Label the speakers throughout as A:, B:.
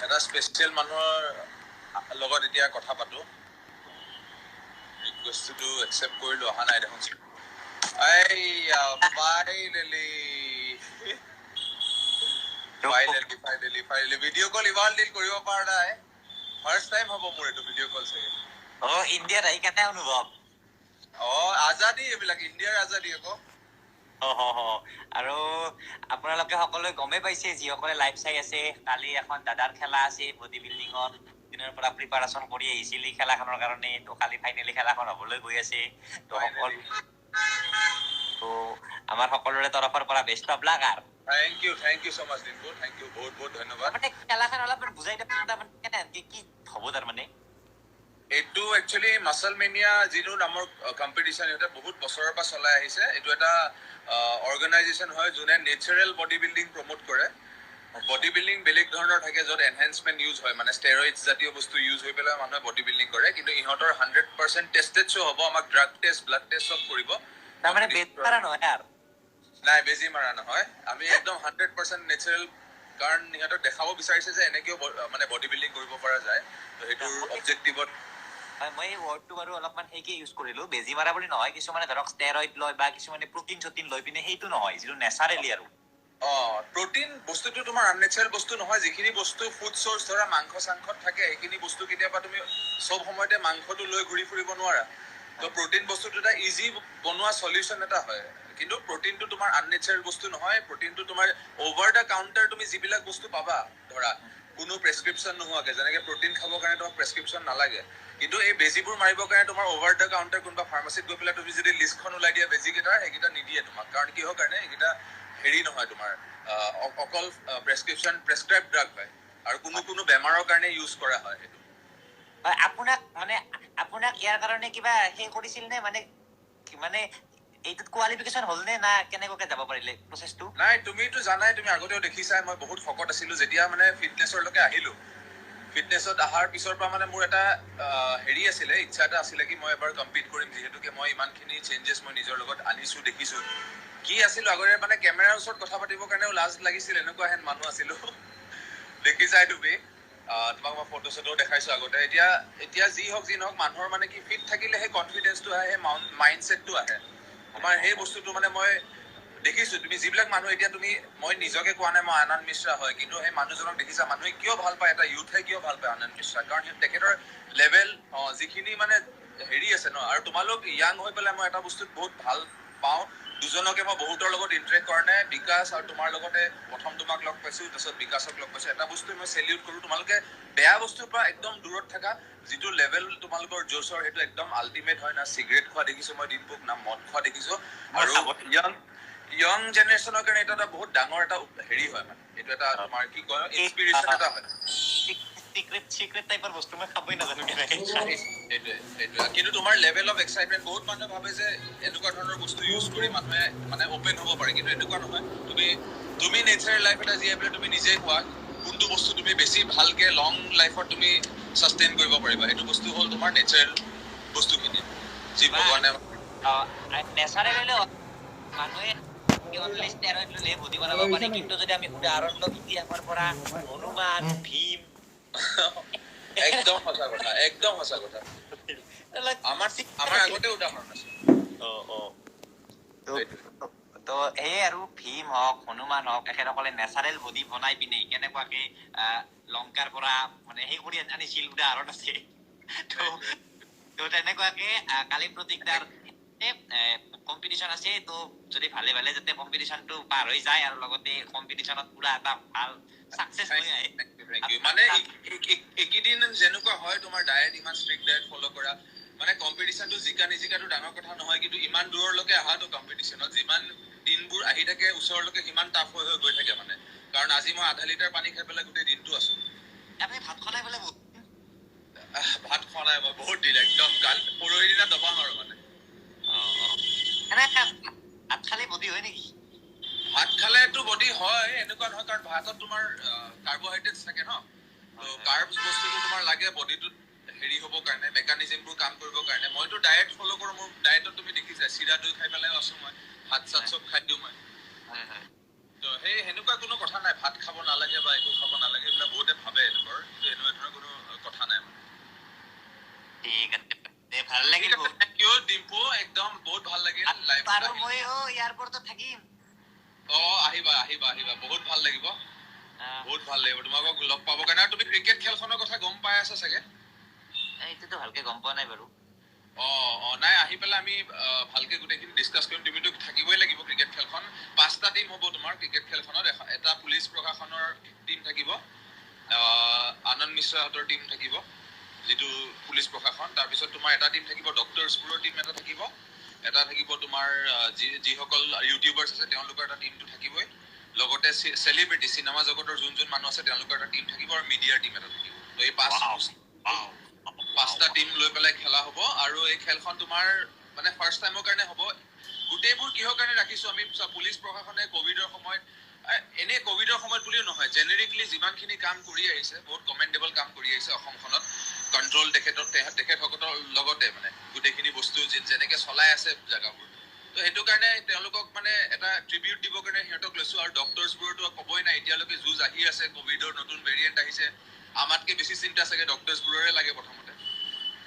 A: এটা স্পেচিয়েল মানুহৰ লগত এতিয়া কথা পাতো ৰিকুৱেষ্টটো একচেপ্ট কৰিলো অহা নাই দেখোন ফাইনেলি ভিডিঅ' কল ইমান দিন কৰিব পৰা নাই ফাৰ্ষ্ট টাইম হ'ব মোৰ এইটো ভিডিঅ' কল চাগে
B: ইণ্ডিয়াত আহি কেনে অনুভৱ
A: আজাদী এইবিলাক ইণ্ডিয়াৰ আজাদী আকৌ
B: আৰু আপোনালোকে সকলোৱে গমেই পাইছে যিসকলে লাইভ চাই আছে কালি এখন দাদাৰ খেলা আছে বডি বিল্ডিঙত দিনৰ পৰা প্ৰিপাৰেচন কৰি আহিছিল এই খেলাখনৰ কাৰণে তো কালি ফাইনেলি খেলাখন হ'বলৈ গৈ আছে তো আমাৰ সকলোৰে তৰফৰ পৰা বেষ্ট অফ লাক আৰু
A: থেংক ইউ so much দিনপুৰ থেংক ইউ বহুত ধন্যবাদ
B: মানে খেলাখন অলপমান বুজাই দিব কেনে কি হ'ব তাৰমানে
A: এইটো একচুৱেলি মাছল মেনিয়া যিটো নামৰ কম্পিটিশ্যন এটা বহুত বছৰৰ পৰা চলাই আহিছে এইটো এটা অৰ্গেনাইজেশ্যন হয় যোনে নেচাৰেল বডি বিল্ডিং প্ৰমোট কৰে বডি বিল্ডিং বেলেগ ধৰণৰ থাকে য'ত এনহেন্সমেণ্ট ইউজ হয় মানে ষ্টেৰইডছ জাতীয় বস্তু ইউজ হৈ পেলাই মানুহে বডি বিল্ডিং কৰে কিন্তু ইহঁতৰ 100% টেষ্টেড শ্ব' হ'ব আমাক ড্ৰাগ টেষ্ট ব্লাড টেষ্ট চব কৰিব
B: তাৰমানে বেজি মাৰা নহয় আৰু
A: নাই বেজি মাৰা নহয় আমি একদম 100% নেচাৰেল কাৰণ ইহঁতক দেখাব বিচাৰিছে যে এনেকেও মানে বডি বিল্ডিং কৰিব পৰা যায় তো সেইটোৰ অবজেক্টিভত
B: মই এই ৱৰ্ডটো বাৰু অলপমান সেইকে ইউজ কৰিলো বেজি মাৰা বুলি নহয় কিছুমানে ধৰক ষ্টেৰইড লয় বা কিছুমানে প্ৰটিন চটিন লৈ পিনে সেইটো নহয় যিটো নেচাৰেলি আৰু
A: প্ৰটিন বস্তুটো তোমাৰ আননেচাৰেল বস্তু নহয় যিখিনি বস্তু ফুড চ'ৰ্চ ধৰা মাংস চাংসত থাকে সেইখিনি বস্তু কেতিয়াবা তুমি চব সময়তে মাংসটো লৈ ঘূৰি ফুৰিব নোৱাৰা তো প্ৰটিন বস্তুটো এটা ইজি বনোৱা সলিউশ্যন এটা হয় কিন্তু প্ৰটিনটো তোমাৰ আননেচাৰেল বস্তু নহয় প্ৰটিনটো তোমাৰ অভাৰ দ্য কাউণ্টাৰ তুমি যিবিলাক বস্তু পাবা ধৰা কোনো প্ৰেছক্ৰিপশ্যন নোহোৱাকে যেনেকে প্ৰটিন খাবৰ কাৰণে তোমাক প্ৰেছক্ৰিপশ্যন নালাগে কিন্তু এই বেজিবোৰ মাৰিবৰ কাৰণে তোমাৰ অভাৰ দ্য কাউণ্টাৰ কোনোবা ফাৰ্মাচীত গৈ পেলাই তুমি যদি লিষ্টখন ওলাই দিয়া বেজিকেইটাৰ সেইকেইটা নিদিয়ে তোমাক কাৰণ কিহৰ কাৰণে এইকেইটা হেৰি নহয় তোমাৰ অকল প্ৰেছক্ৰিপশ্যন প্ৰেছক্ৰাইব ড্ৰাগ হয় আৰু কোনো বেমাৰৰ কাৰণে ইউজ কৰা হয় সেইটো
B: আপোনাক ইয়াৰ কাৰণে কিবা সেই কৰিছিল নে মানে এইটোত কোৱালিফিকেশ্যন হ'ল নে না কেনেকৈ যাব পাৰিলে প্ৰচেছটো
A: নাই তুমিতো জানাই তুমি আগতেও দেখিছাই মই বহুত শকত আছিলো যেতিয়া মানে ফিটনেছৰলৈকে আহিলো ফিটনেছত অহাৰ পিছৰ পৰা মানে মোৰ এটা হেৰি আছিলে ইচ্ছা এটা আছিলে কি মই এবাৰ কম্পিট কৰিম যিহেতুকে মই ইমানখিনি চেঞ্জেছ মই নিজৰ লগত আনিছো দেখিছো কি আছিলো আগৰে মানে কেমেৰাৰ ওচৰত কথা পাতিবৰ কাৰণেও লাজ লাগিছিল এনেকুৱা হেন মানুহ আছিলো দেখিছাই তুমি তোমাক মই ফটো চটো দেখাইছো আগতে এতিয়া যি হওক মানুহৰ মানে কি ফিট থাকিলেহে কনফিডেন্সটো আহে মাইণ্ডছেটটো আহে তোমাৰ সেই বস্তুটো মানে মই দেখিছো তুমি যিবিলাক মানুহ এতিয়া তুমি মই নিজকে কোৱা নাই মই আনন্দ মিশ্ৰা হয় কিন্তু সেই মানুহজনক দেখিছা মানুহে কিয় ভাল পায় এটা ইউথে কিয় ভাল পায় আনন্দ মিশ্ৰা কাৰণ তেখেতৰ লেভেল যিখিনি মানে হেৰি আছে ন আৰু তোমালোক ইয়াং হৈ পেলাই মই এটা বস্তুত বহুত ভাল পাওঁ দুজনকে মই বহুতৰ লগত ইণ্টাৰেক্ট কৰা নাই বিকাশ আৰু তোমাৰ লগতে প্ৰথম তোমাক লগ পাইছো তাৰপিছত বিকাশক লগ পাইছো এটা বস্তু মই চেলিউট কৰো তোমালোকে বেয়া বস্তুৰ পৰা একদম দূৰত থাকা যিটো লেভেল তোমালোকৰ জোচৰ সেইটো একদম আল্টিমেট হয় না চিগাৰেট খোৱা দেখিছো মই দিনপুক না মদ খোৱা দেখিছো আৰু ইয়ং জেনেৰেশ্যনৰ কাৰণে এটা বহুত ডাঙৰ এটা হেৰি হয় মানে এইটো এটা তোমাৰ কি কয় ইনস্পিৰেশ্যন এটা হয়
B: চিক্ৰেট টাইপৰ বস্তু মই খাবই নাজানো
A: কিন্তু তোমাৰ লেভেল অফ এক্সাইটমেণ্ট বহুত মানুহে ভাবে যে এনেকুৱা ধৰণৰ বস্তু ইউজ কৰি মানুহে মানে অপেন হ'ব পাৰে কিন্তু এনেকুৱা নহয় তুমি নেচাৰেল লাইফ এটা জীয়াই পেলাই তুমি নিজে কোৱা কোনটো বস্তু তুমি বেছি ভালকে লং লাইফত তুমি ছাষ্টেইন কৰিব পাৰিবা সেইটো বস্তু হ'ল তোমাৰ নেচাৰেল বস্তুখিনি যি ভগৱানে
B: নেচাৰেল মানুহে ষ্টেৰইড ল'লে বডি বনাব পাৰে কিন্তু যদি আমি উদাহৰণ লওঁ ইতিহাসৰ পৰা হনুমান ভীম
A: একদম সঁচা কথা আমাৰ আগতে উদাহৰণ আছে
B: তো এই আৰু ভীম হওক হনুমান হওক এখেতসকলে নেচাৰেল বডি বনাই পিনে কেনেকুৱাকে লংকাৰ পৰা মানে সেই কৰি আনিছিল উদাহৰণ আছে তো তেনেকুৱাকে কালি প্ৰতিজ্ঞাৰ কম্পিটিশ্যন আছে তো যদি ভালে যাতে কম্পিটিশ্যনটো পাৰ হৈ যায় আৰু লগতে কম্পিটিশ্যনত পুৰা এটা ভাল সাকসেস হৈ আহে
A: মানে এইকেইদিন যেনেকুৱা হয় তোমাৰ ডায়েট ইমান ষ্ট্ৰিক্ট ডায়েট ফলো কৰা মানে কম্পিটিশ্যনটো জিকাটো ডাঙৰ কথা নহয় কিন্তু ইমান দূৰলৈকে অহাটো কম্পিটিশ্যনত যিমান দিনবোৰ আহি থাকে ওচৰলৈকে সিমান টাফ হৈ গৈ থাকে মানে কাৰণ আজি মই আধা লিটাৰ পানী খাই পেলাই গোটেই দিনটো আছো
B: আপুনি ভাত খোৱা নাই বোলে
A: ভাত খোৱা নাই মই বহুত দিন একদম পৰহি দিনা দবাম আৰু মানে
B: ভাত খালে বডি হয় নেকি
A: ভাত খালেতো বডি হয় এনেকুৱা নহয় কাৰণ ভাতত তোমাৰ কাৰ্বহাইড্ৰেটছ থাকে ন তো কাৰ্বছ বস্তুটো তোমাৰ লাগে বডিটোত হেৰি হ'ব কাৰণে মেকানিজমবোৰ কাম কৰিবৰ কাৰণে মইতো ডায়েট ফলো কৰোঁ মোৰ ডায়েটত তুমি দেখিছা চিৰা দৈ খাই পেলাই আছো মই ভাত চাত চব খাই দিওঁ মই তো সেনেকুৱা কোনো কথা নাই ভাত খাব নালাগে বা একো খাব নালাগে এইবিলাক বহুতে ভাবে এনেকুৱা আহিবা আহিবা বহুত ভাল লাগিব তোমাক লগ পাব কাৰণে তুমি ক্ৰিকেট খেলখনৰ কথা গম পাই আছা চাগে
B: এইটোতো ভালকে গম পোৱা নাই বাৰু
A: নাই আহি পেলাই আমি ভালকে গোটেইখিনি ডিসকাস কৰিম তুমিতো থাকিবই লাগিব ক্ৰিকেট খেলখন 5টা টিম হ'ব তোমাৰ ক্ৰিকেট খেলখনত এটা পুলিচ প্ৰশাসনৰ টিম থাকিব আনন্দ মিশ্ৰাহঁতৰ টিম থাকিব যেটো পুলিচ প্ৰশাসন তাৰ পিছত তোমাৰ এটা টিম থাকিব ডক্টৰছবোৰৰ টিম এটা থাকিব তোমাৰ যিসকল ইউটিউবাৰ্ছ আছে তেওঁলোকৰ এটা টিমটো থাকিবই লগতে সেলিব্ৰিটি সিনেমা জগতৰ যোন মানুহ আছে তেওঁলোকৰ এটা টিম থাকিব আৰু মিডিয়াৰ টিম এটা থাকিব তো এই 5টা টিম লৈ পেলাই খেলা হ'ব আৰু এই খেলখন তোমাৰ মানে ফাৰ্স্ট টাইমৰ কাৰণে হ'ব গোটেইবোৰ কিহৰ কাৰণে ৰাখিছো আমি পুলিচ প্ৰশাসনে কোভিডৰ সময়ত এনে কোভিডৰ সময়ত বুলিও নহয় জেনেৰিকলি যিমানখিনি কাম কৰি আহিছে বহুত কমেন্ডেবল কাম কৰি আহিছে অসমখনত কন্ট্ৰোল তেখেতসকলৰ লগতে মানে গোটেইখিনি বস্তু যেনেকে চলাই আছে জাগাবোৰ তো হেতু কাৰণে তেওঁলোকক মানে এটা ট্ৰিবিউট দিব কাৰণে হেতক লৈছো আৰু ডক্টৰছবোৰটো ক'বই নাই এতিয়ালৈকে যুজ আহি আছে কোভিডৰ নতুন ভেৰিয়েন্ট আহিছে আমাতকে বেছি চিন্তা চাগে ডক্টৰছবোৰৰে লাগে প্ৰথমতে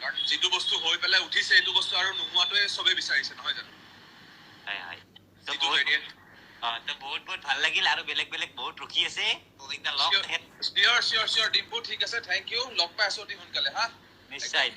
A: কাৰণ যেটো বস্তু হৈ পেলাই উঠিছে এইটো বস্তু আৰু নোহোৱাটোৱে সবে বিচাৰিছে নহয় জানো
B: হয় তো বহুত ভাল লাগিল আৰু বেলেগ বহুত ৰখি আছে তো এটা লগ
A: চিয়ৰ ডিম্পু ঠিক আছে থ্যাংক ইউ লগ পাই আছো অতি সোনকালে হা
B: নিশ্চয়